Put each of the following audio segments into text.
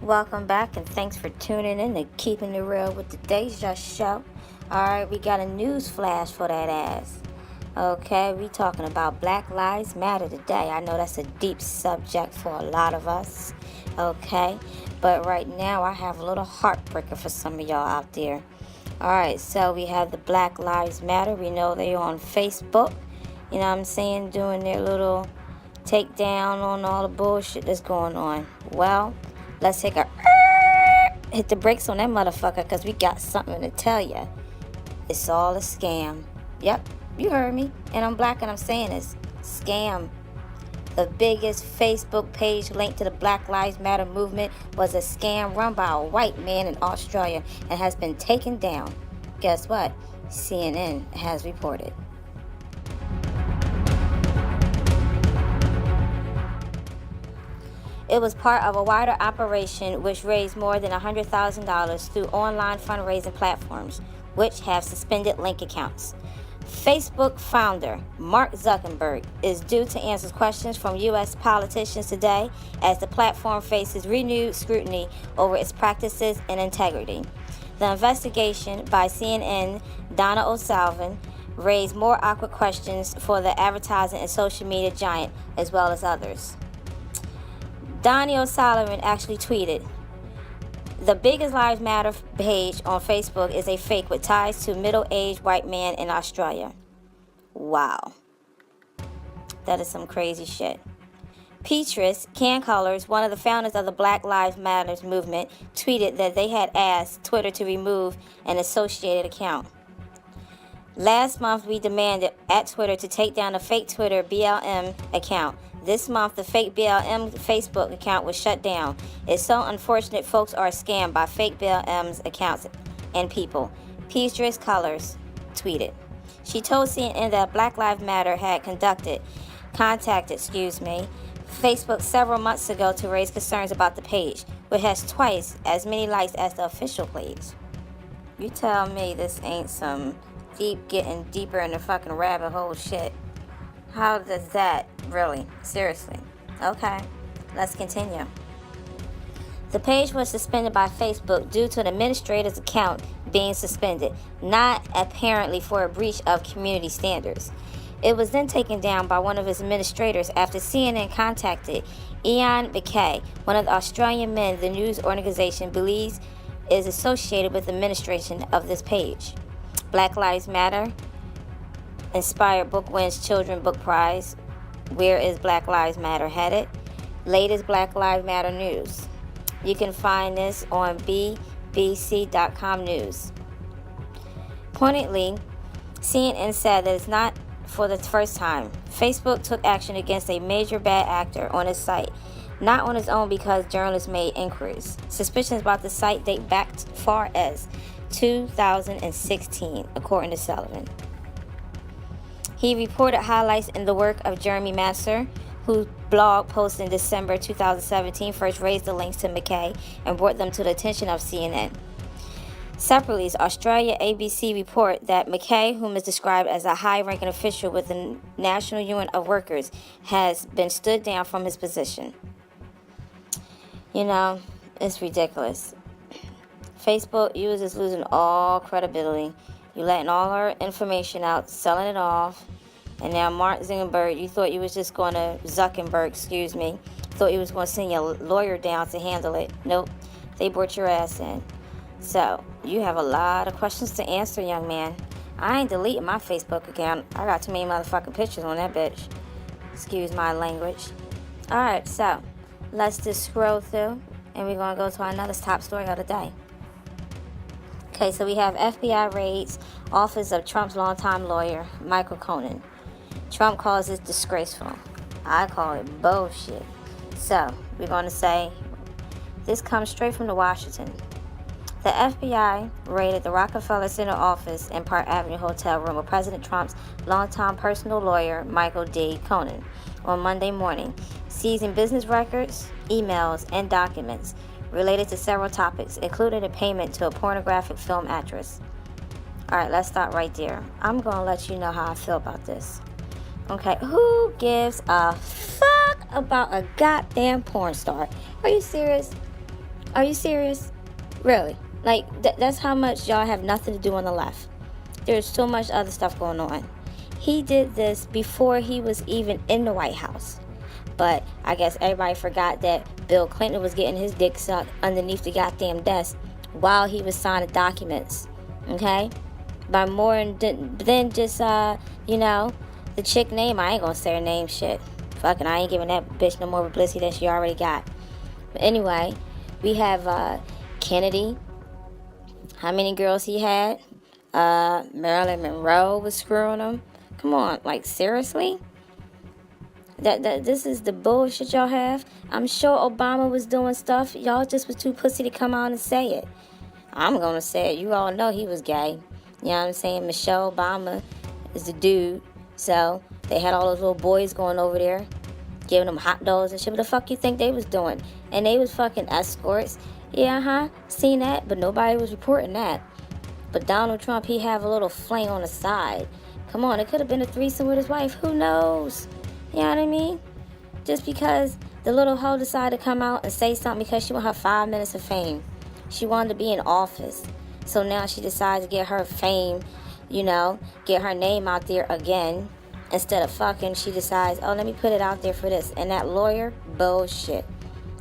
Welcome back and thanks for tuning in to Keeping It Real with the Deja Show. Alright, we got a news flash for that ass. Okay, we talking about Black Lives Matter today. I know that's a deep subject for a lot of us. Okay, but right now I have a little heartbreaker for some of y'all out there. Alright, so we have the Black Lives Matter. We know they're on Facebook. You know what I'm saying? Doing their little takedown on all the bullshit that's going on. Well, let's take a hit the brakes on that motherfucker because we got something to tell you. It's all a scam. Yep, you heard me. And I'm black and I'm saying this. Scam. The biggest Facebook page linked to the Black Lives Matter movement was a scam run by a white man in Australia and has been taken down. Guess what? CNN has reported. It was part of a wider operation which raised more than $100,000 through online fundraising platforms, which have suspended link accounts. Facebook founder Mark Zuckerberg is due to answer questions from U.S. politicians today as the platform faces renewed scrutiny over its practices and integrity. The investigation by CNN Donna O'Sullivan raised more awkward questions for the advertising and social media giant as well as others. Donnie O'Sullivan actually tweeted, "The biggest Lives Matter page on Facebook is a fake with ties to a middle-aged white man in Australia." Wow. That is some crazy shit. Petrus Cancolors, one of the founders of the Black Lives Matter movement, tweeted that they had asked Twitter to remove an associated account. "Last month, we demanded at Twitter to take down the fake Twitter BLM account. This month, the fake BLM Facebook account was shut down. It's so unfortunate folks are scammed by fake BLM's accounts and people," Petrus Colors tweeted. She told CNN that Black Lives Matter had contacted Facebook several months ago to raise concerns about the page, which has twice as many likes as the official page. You tell me this ain't some getting deeper in the fucking rabbit hole shit. How does that really? Seriously. Okay, let's continue. The page was suspended by Facebook due to an administrator's account being suspended, not apparently for a breach of community standards. It was then taken down by one of its administrators after CNN contacted Ian McKay, one of the Australian men the news organization believes is associated with the administration of this page. Black Lives Matter inspired book wins Children's Book Prize. Where is Black Lives Matter headed? Latest Black Lives Matter news. You can find this on bbc.com news. Pointedly, CNN said that it's not for the first time. Facebook took action against a major bad actor on its site, not on its own because journalists made inquiries. Suspicions about the site date back as far as 2016, according to Sullivan. He reported highlights in the work of Jeremy Masser, whose blog post in December 2017 first raised the links to McKay and brought them to the attention of CNN. Separately, Australia ABC report that McKay, whom is described as a high-ranking official with the National Union of Workers, has been stood down from his position. You know, it's ridiculous. Facebook users losing all credibility. You letting all our information out, selling it off. And now Mark Zuckerberg, you thought you was just going to, thought you was going to send your lawyer down to handle it. Nope, they brought your ass in. So, you have a lot of questions to answer, young man. I ain't deleting my Facebook account. I got too many motherfucking pictures on that bitch. Excuse my language. Alright, so, let's just scroll through. And we're going to go to another top story of the day. Okay, so we have FBI raids office of Trump's longtime lawyer, Michael Cohen. Trump calls it disgraceful. I call it bullshit. So, we're going to say this comes straight from the Washington. The FBI raided the Rockefeller Center office and Park Avenue hotel room of President Trump's longtime personal lawyer, Michael D. Cohen, on Monday morning, seizing business records, emails, and documents related to several topics, including a payment to a pornographic film actress. Alright, let's start right there. I'm going to let you know how I feel about this. Okay, who gives a fuck about a goddamn porn star? Are you serious? Are you serious? Really? Like, that's how much y'all have nothing to do on the left. There's so much other stuff going on. He did this before he was even in the White House. But I guess everybody forgot that Bill Clinton was getting his dick sucked underneath the goddamn desk while he was signing documents. Okay? By more than just, the chick name. I ain't gonna say her name, shit. Fucking, I ain't giving that bitch no more publicity than she already got. But anyway, we have Kennedy. How many girls he had? Marilyn Monroe was screwing him. Come on, like, seriously? This is the bullshit y'all have. I'm sure Obama was doing stuff. Y'all just was too pussy to come out and say it. I'm gonna say it. You all know he was gay. You know what I'm saying? Michelle Obama is the dude. So they had all those little boys going over there, giving them hot dogs and shit. What the fuck you think they was doing? And they was fucking escorts. Yeah, seen that, but nobody was reporting that. But Donald Trump, he have a little fling on the side. Come on, it could have been a threesome with his wife. Who knows? You know what I mean? Just because the little hoe decided to come out and say something because she wanted her 5 minutes of fame. She wanted to be in office. So now she decides to get her fame, get her name out there again. Instead of fucking, she decides, oh, let me put it out there for this. And that lawyer, bullshit.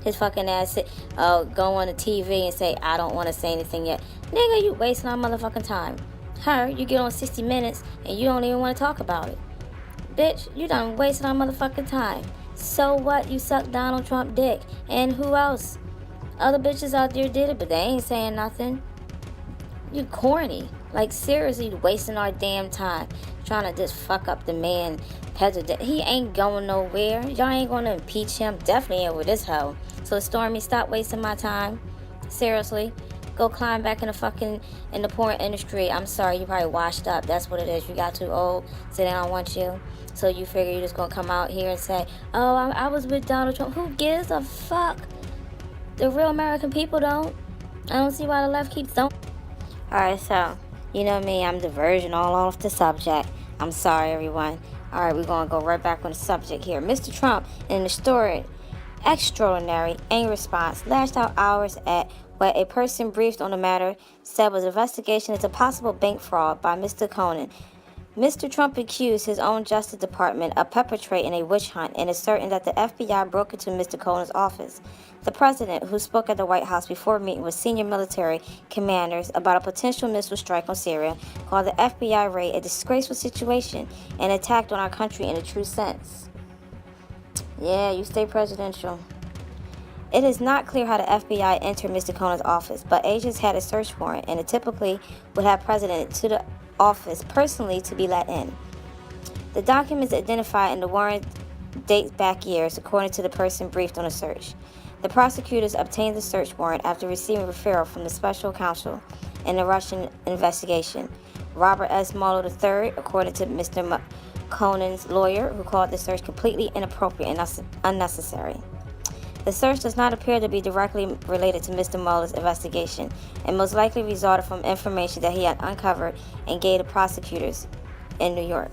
His fucking ass go on the TV and say, I don't want to say anything yet. Nigga, you wasting our motherfucking time. Her, you get on 60 Minutes and you don't even want to talk about it. Bitch, you done wasted our motherfucking time. So what? You suck Donald Trump dick. And who else? Other bitches out there did it, but they ain't saying nothing. You corny. Like, seriously, wasting our damn time. Trying to just fuck up the man. He ain't going nowhere. Y'all ain't going to impeach him. Definitely ain't with this hoe. So, Stormy, stop wasting my time. Seriously. Go climb back in the porn industry. I'm sorry, you probably washed up. That's what it is. You got too old, so they don't want you. So you figure you're just going to come out here and say, oh, I was with Donald Trump. Who gives a fuck? The real American people don't. I don't see why the left keeps throwing. Alright, so, you know me, I'm diverging all off the subject. I'm sorry, everyone. Alright, we're going to go right back on the subject here. Mr. Trump, in the story, extraordinary angry response, lashed out hours at what a person briefed on the matter said was an investigation into possible bank fraud by Mr. Cohen. Mr. Trump accused his own Justice Department of perpetrating a witch hunt and is certain that the FBI broke into Mr. Cohen's office. The president, who spoke at the White House before meeting with senior military commanders about a potential missile strike on Syria, called the FBI raid a disgraceful situation and attack on our country in a true sense. Yeah, you stay presidential. It is not clear how the FBI entered Mr. Cohen's office, but agents had a search warrant and it typically would have president to the office personally to be let in. The documents identified in the warrant dates back years, according to the person briefed on the search. The prosecutors obtained the search warrant after receiving referral from the special counsel in the Russian investigation, Robert S. Mueller III, according to Mr. Cohen's lawyer, who called the search completely inappropriate and unnecessary. The search does not appear to be directly related to Mr. Mueller's investigation and most likely resulted from information that he had uncovered and gave to prosecutors in New York.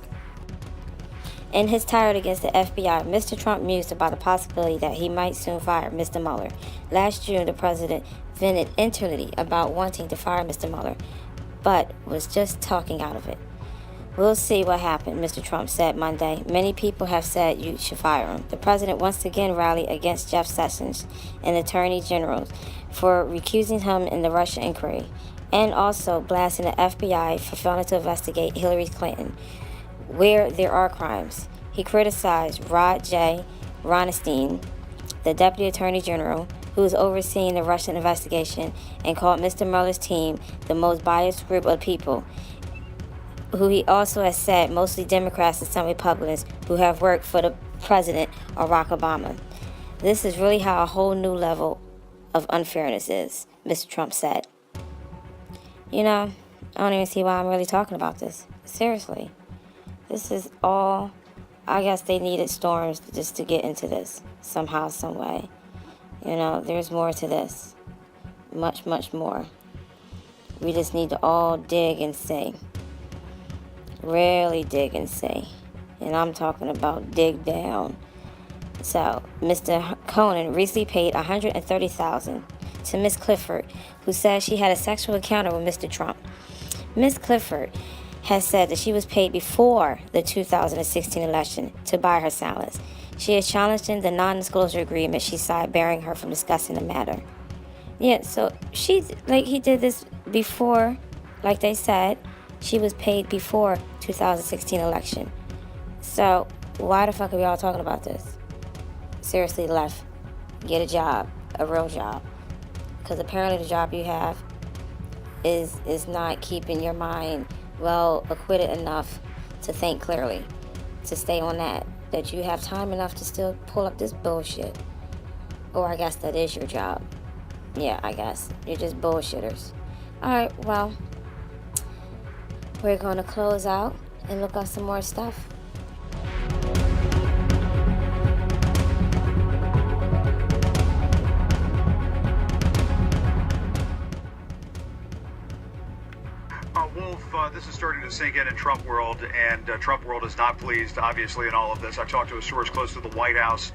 In his tirade against the FBI, Mr. Trump mused about the possibility that he might soon fire Mr. Mueller. Last June, the president vented internally about wanting to fire Mr. Mueller, but was just talking out of it. We'll see what happened, Mr. Trump said Monday. Many people have said you should fire him. The president once again rallied against Jeff Sessions and Attorney General for recusing him in the Russia inquiry, and also blasting the FBI for failing to investigate Hillary Clinton, where there are crimes. He criticized Rod J. Ronstein, the Deputy Attorney General, who is overseeing the Russian investigation, and called Mr. Mueller's team the most biased group of people, who he also has said mostly Democrats and some Republicans who have worked for the President Barack Obama. This is really how a whole new level of unfairness is, Mr. Trump said. I don't even see why I'm really talking about this. Seriously. This is all, I guess they needed storms just to get into this somehow, some way. There's more to this. Much, much more. We just need to all dig and see. Really dig and see. And I'm talking about dig down. So, Mr. Cohen recently paid $130,000 to Miss Clifford, who says she had a sexual encounter with Mr. Trump. Miss Clifford has said that she was paid before the 2016 election to buy her salads. She is challenging the non-disclosure agreement she signed, barring her from discussing the matter. Yeah, so he did this before, like they said, she was paid before 2016 election. So why the fuck are we all talking about this? Seriously, left, get a job, a real job, because apparently the job you have is not keeping your mind well acquitted enough to think clearly, to stay on that you have time enough to still pull up this bullshit. Or I guess that is your job. Yeah, I guess. You're just bullshitters. Alright, well, we're going to close out and look up some more stuff. Wolf, this is starting to sink in Trump world, and Trump world is not pleased, obviously, in all of this. I talked to a source close to the White House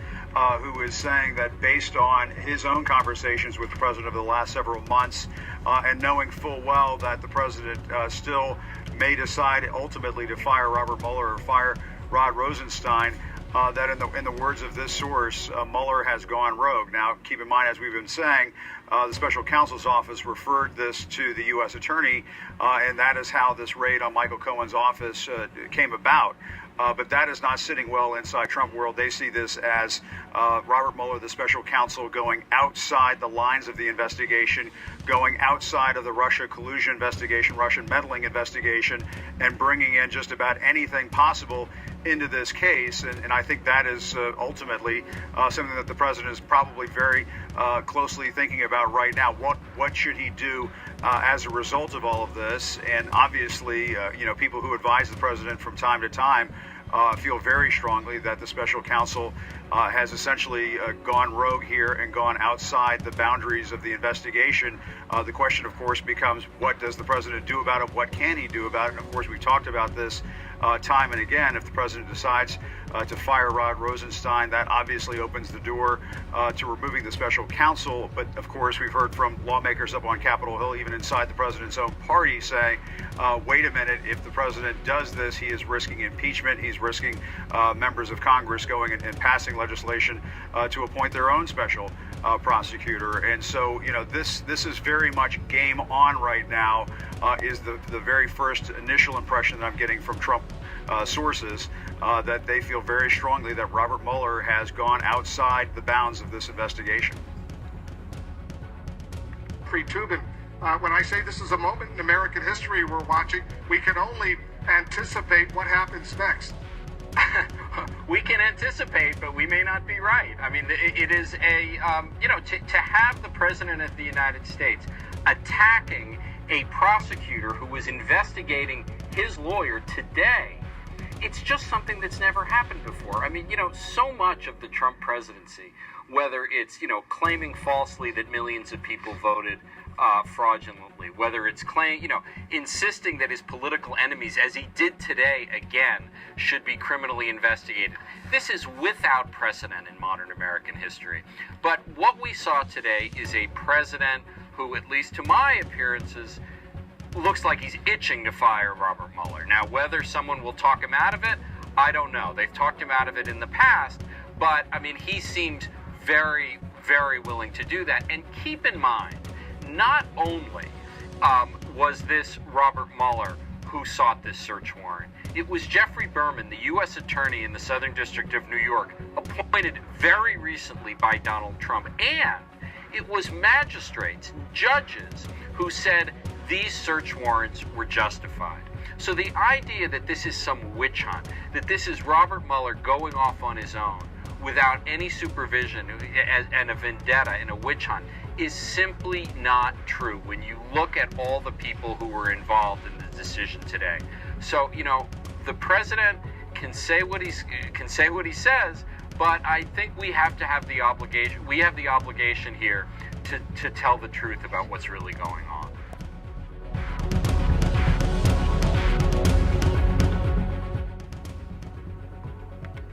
who is saying that based on his own conversations with the president over the last several months, and knowing full well that the president still may decide ultimately to fire Robert Mueller or fire Rod Rosenstein, that in the words of this source, Mueller has gone rogue. Now, keep in mind, as we've been saying, the special counsel's office referred this to the U.S. attorney, and that is how this raid on Michael Cohen's office came about. But that is not sitting well inside Trump world. They see this as Robert Mueller, the special counsel, going outside the lines of the investigation, going outside of the Russia collusion investigation, Russian meddling investigation, and bringing in just about anything possible into this case. And I think that is ultimately something that the president is probably very closely thinking about right now. What should he do as a result of all of this? And obviously, people who advise the president from time to time feel very strongly that the special counsel has essentially gone rogue here and gone outside the boundaries of the investigation. The question, of course, becomes, what does the president do about it? What can he do about it? And of course, we've talked about this time and again. If the president decides to fire Rod Rosenstein, that obviously opens the door to removing the special counsel. But of course, we've heard from lawmakers up on Capitol Hill, even inside the president's own party, say, wait a minute, if the president does this, he is risking impeachment. He's risking members of Congress going and passing legislation to appoint their own special prosecutor. And so, this is very much game on right now, is the very first initial impression that I'm getting from Trump sources, that they feel very strongly that Robert Mueller has gone outside the bounds of this investigation. Tubin, when I say this is a moment in American history we're watching, we can only anticipate what happens next. We can anticipate, but we may not be right. I mean, it is to have the president of the United States attacking a prosecutor who was investigating his lawyer today, it's just something that's never happened before. I mean, so much of the Trump presidency, whether it's, claiming falsely that millions of people voted fraudulently, whether it's insisting that his political enemies, as he did today again, should be criminally investigated. This is without precedent in modern American history. But what we saw today is a president who, at least to my appearances, looks like he's itching to fire Robert Mueller. Now, whether someone will talk him out of it, I don't know. They've talked him out of it in the past, but, he seemed very, very willing to do that. And keep in mind, not only was this Robert Mueller who sought this search warrant, it was Jeffrey Berman, the U.S. attorney in the Southern District of New York, appointed very recently by Donald Trump. And it was magistrates, judges, who said these search warrants were justified. So the idea that this is some witch hunt, that this is Robert Mueller going off on his own without any supervision and a vendetta and a witch hunt is simply not true when you look at all the people who were involved in the decision today. So, the president can say what he says, but I think we have to have the obligation. We have the obligation here to tell the truth about what's really going on.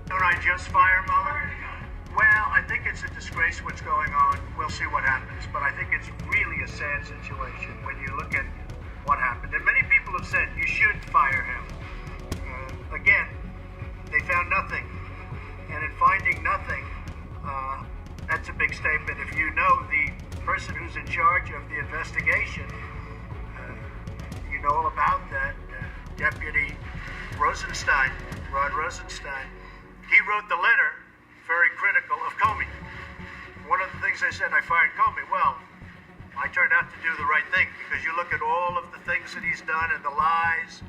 Don't I just fire Mueller? Well, I think think it's a disgrace what's going on. We'll see what happens. But I think it's really a sad situation when you look at what happened. And many people have said you should fire him. Again, they found nothing. And in finding nothing, that's a big statement. If you know the person who's in charge of the investigation, you know all about that, Deputy Rosenstein, Rod Rosenstein. He wrote the letter very critical of Comey. One of the things I said, I fired Comey. Well, I turned out to do the right thing, because you look at all of the things that he's done and the lies,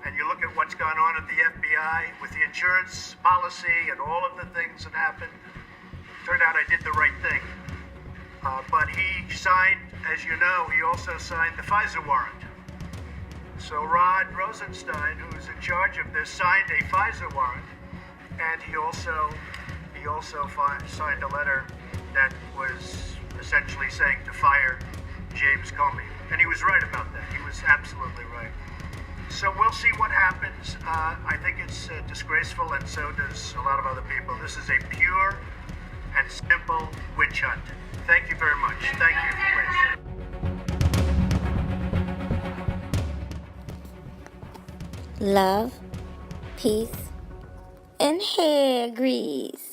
and you look at what's gone on at the FBI with the insurance policy and all of the things that happened. Turned out I did the right thing. But he signed, as you know, he also signed the FISA warrant. So Rod Rosenstein, who's in charge of this, signed a FISA warrant, and he also signed a letter that was essentially saying to fire James Comey. And he was right about that. He was absolutely right. So we'll see what happens. I think it's disgraceful, and so does a lot of other people. This is a pure and simple witch hunt. Thank you very much. Thank you. Please. Love, peace, and hair grease.